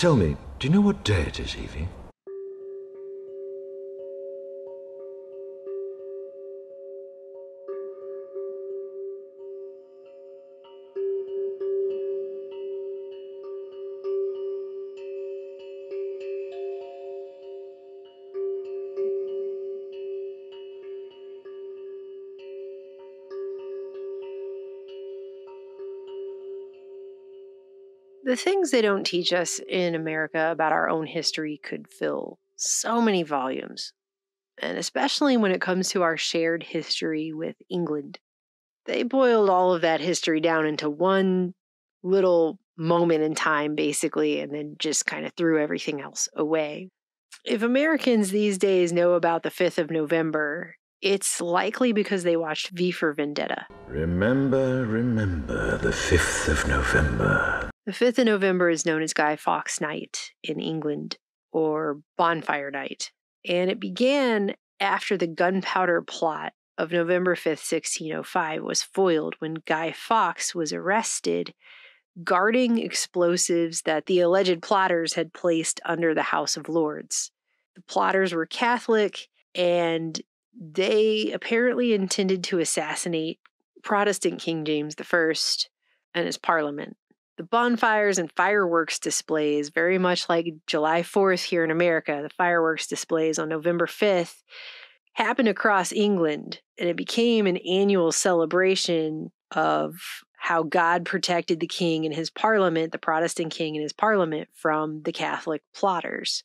Tell me, do you know what day it is, Evie? The things they don't teach us in America about our own history could fill so many volumes, and especially when it comes to our shared history with England. They boiled all of that history down into one little moment in time, basically, and then just kind of threw everything else away. If Americans these days know about the 5th of November, it's likely because they watched V for Vendetta. Remember the 5th of November. The 5th of November is known as Guy Fawkes Night in England, or Bonfire Night, and it began after the gunpowder plot of November 5th, 1605 was foiled when Guy Fawkes was arrested guarding explosives that the alleged plotters had placed under the House of Lords. The plotters were Catholic, and they apparently intended to assassinate Protestant King James I and his parliament. The bonfires and fireworks displays, very much like July 4th here in America, the fireworks displays on November 5th, happened across England, and it became an annual celebration of how God protected the king and his parliament, the Protestant king and his parliament, from the Catholic plotters.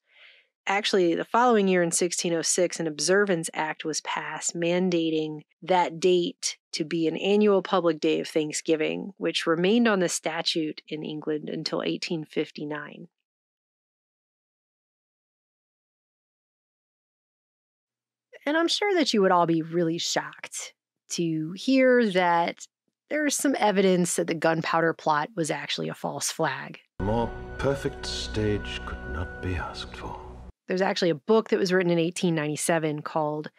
Actually, the following year in 1606, an Observance Act was passed mandating that date to be an annual public day of Thanksgiving, which remained on the statute in England until 1859. And I'm sure that you would all be really shocked to hear that there's some evidence that the gunpowder plot was actually a false flag. A more perfect stage could not be asked for. There's actually a book that was written in 1897 called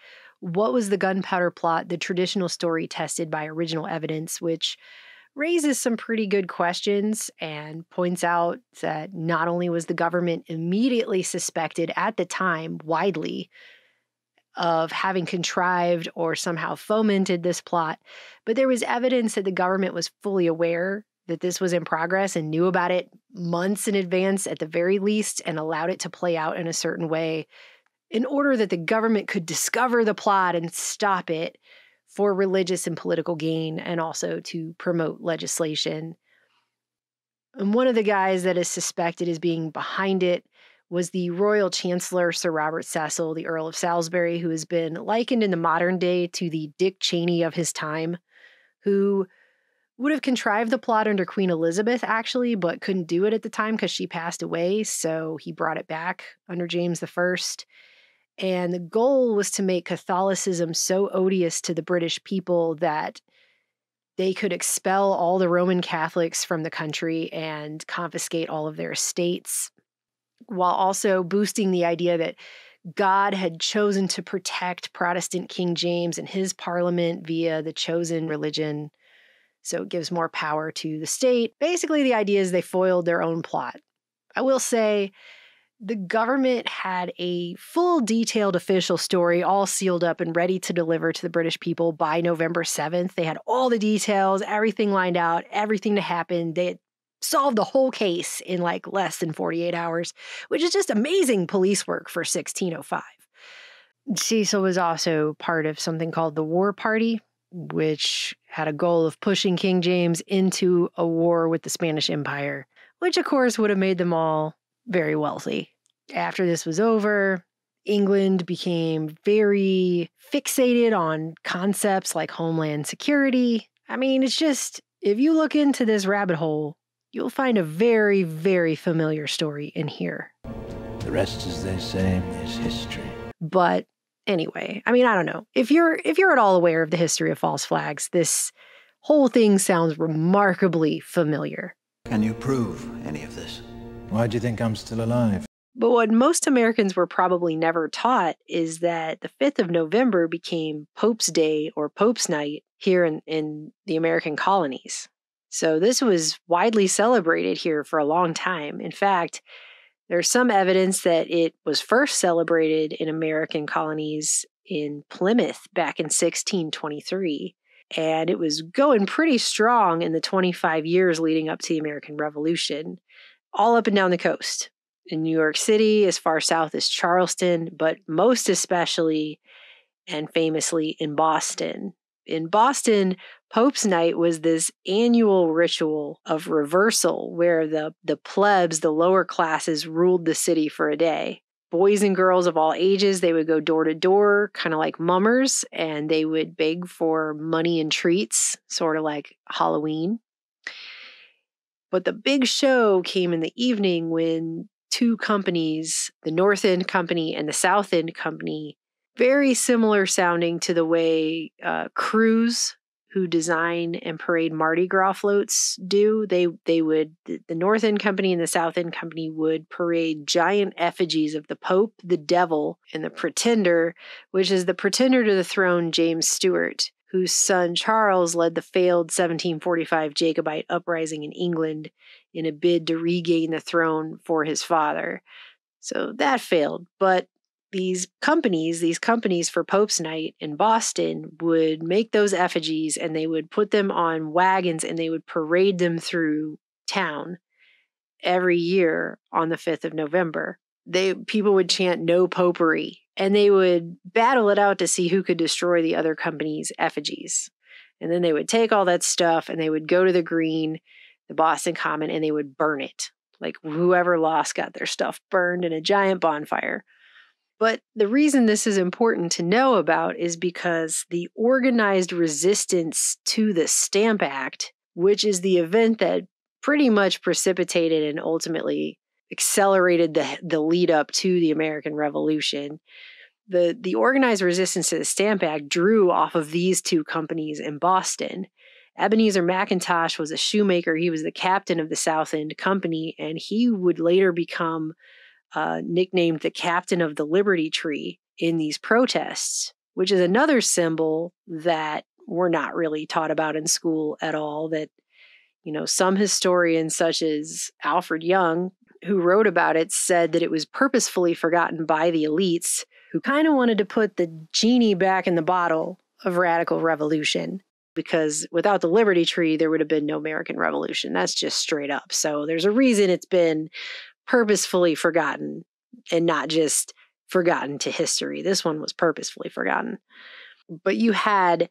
What Was the Gunpowder Plot? The Traditional Story Tested by Original Evidence, which raises some pretty good questions and points out that not only was the government immediately suspected at the time widely of having contrived or somehow fomented this plot, but there was evidence that the government was fully aware that this was in progress and knew about it months in advance at the very least and allowed it to play out in a certain way in order that the government could discover the plot and stop it for religious and political gain and also to promote legislation. And one of the guys that is suspected as being behind it was the Royal Chancellor, Sir Robert Cecil, the Earl of Salisbury, who has been likened in the modern day to the Dick Cheney of his time, who would have contrived the plot under Queen Elizabeth, actually, but couldn't do it at the time because she passed away, so he brought it back under James I. And the goal was to make Catholicism so odious to the British people that they could expel all the Roman Catholics from the country and confiscate all of their estates, while also boosting the idea that God had chosen to protect Protestant King James and his parliament via the chosen religion. So it gives more power to the state. Basically, the idea is they foiled their own plot. I will say the government had a full detailed official story all sealed up and ready to deliver to the British people by November 7th. They had all the details, everything lined out, everything to happen. They had solved the whole case in like less than 48 hours, which is just amazing police work for 1605. Cecil was also part of something called the War Party, which had a goal of pushing King James into a war with the Spanish Empire, which of course would have made them all very wealthy. After this was over, England became very fixated on concepts like homeland security. I mean, it's just, if you look into this rabbit hole, you'll find a very, very familiar story in here. The rest, as they say, is history. But anyway, I mean, I don't know. If you're at all aware of the history of false flags, this whole thing sounds remarkably familiar. Can you prove any of this? Why do you think I'm still alive? But what most Americans were probably never taught is that the 5th of November became Pope's Day or Pope's Night here in the American colonies. So this was widely celebrated here for a long time. In fact, There's some evidence that it was first celebrated in American colonies in Plymouth back in 1623, and it was going pretty strong in the 25 years leading up to the American Revolution, all up and down the coast. In New York City, as far south as Charleston, but most especially and famously in Boston. In Boston, Pope's Night was this annual ritual of reversal where the plebs, the lower classes, ruled the city for a day. Boys and girls of all ages, they would go door to door, kind of like mummers, and they would beg for money and treats, sort of like Halloween. But the big show came in the evening when two companies, the North End Company and the South End Company, very similar sounding to the way crews who design and parade Mardi Gras floats do. They would, the North End Company and the South End Company would parade giant effigies of the Pope, the Devil, and the Pretender, which is the pretender to the throne, James Stuart, whose son Charles led the failed 1745 Jacobite uprising in England in a bid to regain the throne for his father. So that failed, but these companies for Pope's Night in Boston would make those effigies and they would put them on wagons and they would parade them through town every year on the 5th of November. People would chant "No Popery," and they would battle it out to see who could destroy the other company's effigies. And then they would take all that stuff and they would go to the green, the Boston Common, and they would burn it. Like whoever lost got their stuff burned in a giant bonfire. But the reason this is important to know about is because the organized resistance to the Stamp Act, which is the event that pretty much precipitated and ultimately accelerated the lead up to the American Revolution, the organized resistance to the Stamp Act drew off of these two companies in Boston. Ebenezer McIntosh was a shoemaker. He was the captain of the South End Company, and he would later become nicknamed the captain of the Liberty Tree in these protests, which is another symbol that we're not really taught about in school at all. That, some historians, such as Alfred Young, who wrote about it, said that it was purposefully forgotten by the elites who kind of wanted to put the genie back in the bottle of radical revolution. Because without the Liberty Tree, there would have been no American Revolution. That's just straight up. So there's a reason it's been purposefully forgotten and not just forgotten to history. This one was purposefully forgotten. But you had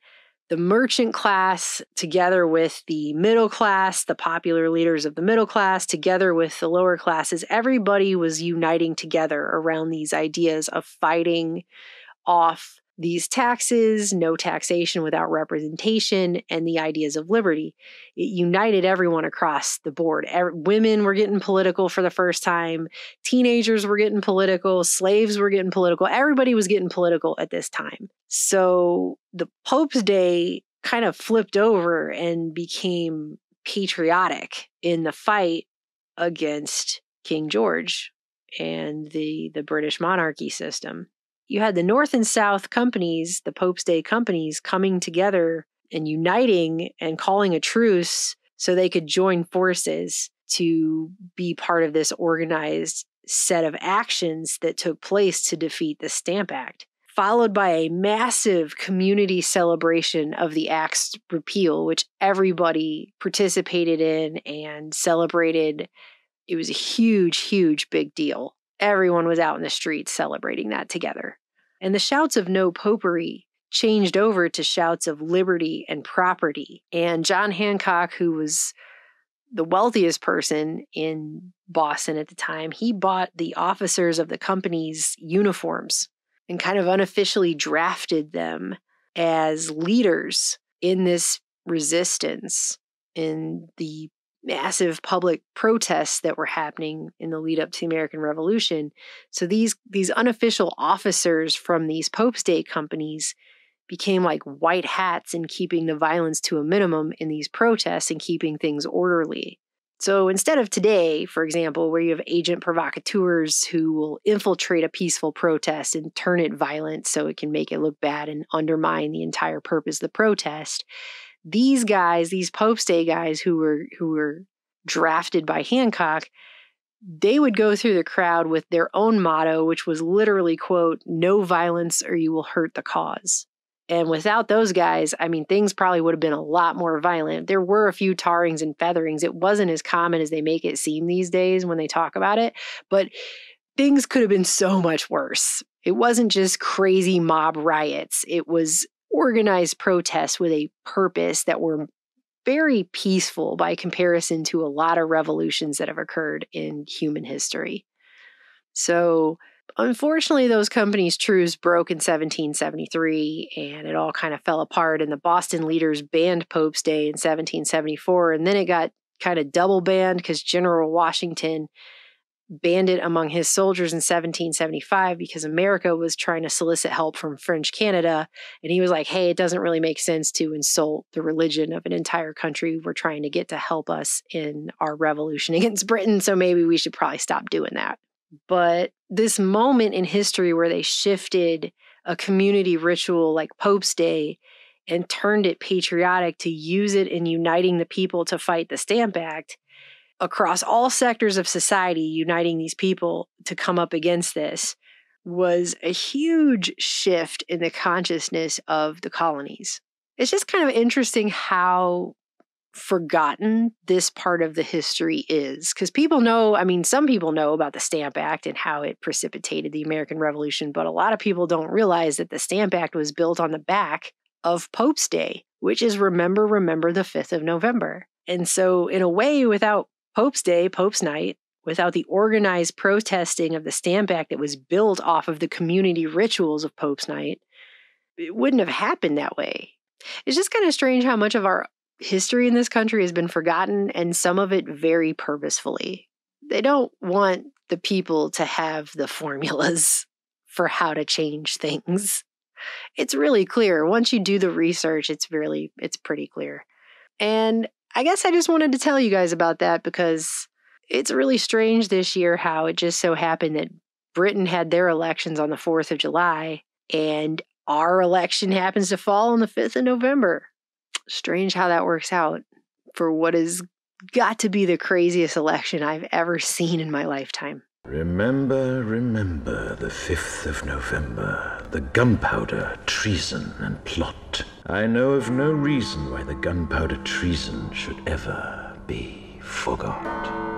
the merchant class together with the middle class, the popular leaders of the middle class, together with the lower classes. Everybody was uniting together around these ideas of fighting off these taxes, no taxation without representation, and the ideas of liberty. It united everyone across the board. Women were getting political for the first time. Teenagers were getting political. Slaves were getting political. Everybody was getting political at this time. So the Pope's Day kind of flipped over and became patriotic in the fight against King George and the British monarchy system. You had the North and South companies, the Pope's Day companies, coming together and uniting and calling a truce so they could join forces to be part of this organized set of actions that took place to defeat the Stamp Act, followed by a massive community celebration of the Act's repeal, which everybody participated in and celebrated. It was a huge, huge, big deal. Everyone was out in the streets celebrating that together. And the shouts of "No Popery" changed over to shouts of liberty and property. And John Hancock, who was the wealthiest person in Boston at the time, he bought the officers of the company's uniforms and kind of unofficially drafted them as leaders in this resistance in the massive public protests that were happening in the lead up to the American Revolution. So these unofficial officers from these Pope's Day companies became like white hats in keeping the violence to a minimum in these protests and keeping things orderly. So instead of today, for example, where you have agent provocateurs who will infiltrate a peaceful protest and turn it violent so it can make it look bad and undermine the entire purpose of the protest, these guys, these Pope's Day guys who were drafted by Hancock, they would go through the crowd with their own motto, which was literally, quote, "No violence or you will hurt the cause." And without those guys, I mean, things probably would have been a lot more violent. There were a few tarrings and featherings. It wasn't as common as they make it seem these days when they talk about it, but things could have been so much worse. It wasn't just crazy mob riots. It was organized protests with a purpose that were very peaceful by comparison to a lot of revolutions that have occurred in human history. So, unfortunately, those companies' truce broke in 1773, and it all kind of fell apart, and the Boston leaders banned Pope's Day in 1774, and then it got kind of double banned because General Washington banned it among his soldiers in 1775 because America was trying to solicit help from French Canada. And he was like, hey, it doesn't really make sense to insult the religion of an entire country we're trying to get to help us in our revolution against Britain. So maybe we should probably stop doing that. But this moment in history where they shifted a community ritual like Pope's Day and turned it patriotic to use it in uniting the people to fight the Stamp Act, across all sectors of society, uniting these people to come up against this was a huge shift in the consciousness of the colonies. It's just kind of interesting how forgotten this part of the history is, because people know, I mean, some people know about the Stamp Act and how it precipitated the American Revolution, but a lot of people don't realize that the Stamp Act was built on the back of Pope's Day, which is remember the 5th of November. And so in a way, without Pope's Day, Pope's Night, without the organized protesting of the Stamp Act that was built off of the community rituals of Pope's Night, it wouldn't have happened that way. It's just kind of strange how much of our history in this country has been forgotten, and some of it very purposefully. They don't want the people to have the formulas for how to change things. It's really clear. Once you do the research, it's pretty clear. And I guess I just wanted to tell you guys about that because it's really strange this year how it just so happened that Britain had their elections on the 4th of July and our election happens to fall on the 5th of November. Strange how that works out for what has got to be the craziest election I've ever seen in my lifetime. Remember the 5th of November, the gunpowder, treason, and plot. I know of no reason why the gunpowder treason should ever be forgot.